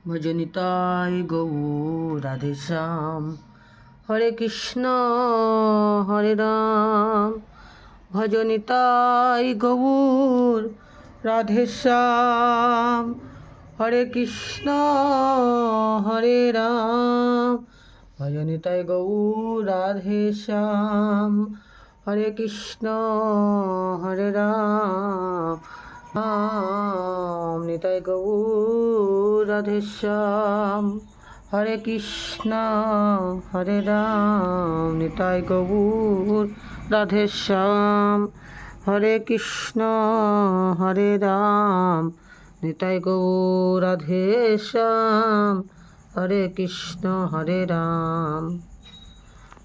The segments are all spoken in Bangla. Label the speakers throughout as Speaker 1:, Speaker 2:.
Speaker 1: ভজনিতাই গৌর রাধে শ্যাম। হরে কৃষ্ণ হরে রাম, ভজনিতাই গৌর রাধে শ্যাম। হরে কৃষ্ণ হরে রাম, ভজনিতাই গৌর রাধে শ্যাম। হরে কৃষ্ণ হরে রাম, নিতাই গৌর রাধে শ্যাম। হরে কৃষ্ণ হরে রাম, নিতাই গৌর রাধে শ্যাম। হরে কৃষ্ণ হরে রাম, নিতাই গৌর রাধে শ্যাম। হরে কৃষ্ণ হরে রাম,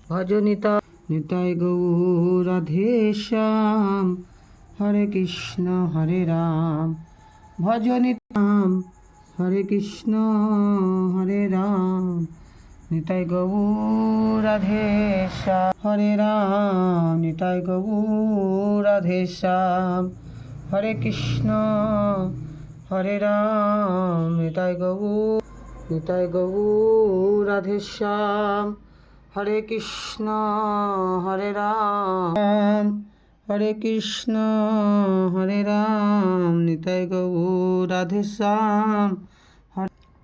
Speaker 1: ভজনিতা নিতাই গৌর রাধে শ্যাম। হরে কৃষ্ণ হরে রাম, ভজনিতাম। হরে কৃষ্ণ হরে রাম, নিতাই গৌর রাধে শ্যাম। হরে রাম নিতাই গৌর রাধে শ্যাম। হরে কৃষ্ণ হরে রাম, নিতাই গৌর রাধে শ্যাম। হরে কৃষ্ণ হরে রাম, হরে কৃষ্ণ হরে রাম, নিতাই গৌর রাধে শ্যাম।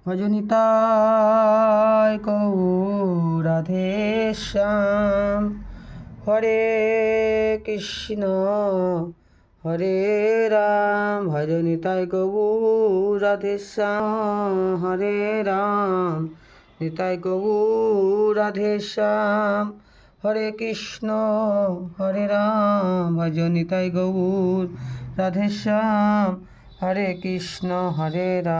Speaker 1: ভজনিতাই গৌর রাধে শ্যাম। হরে কৃষ্ণ হরে রাম, ভজনিতাই গৌর রাধে শ্যাম। হরে রাম নিতাই গৌর রাধে শ্যাম। হরে কৃষ্ণ হরে রাম, ভজনিতাই গৌর রাধে শ্যাম। হরে কৃষ্ণ হরে রাম।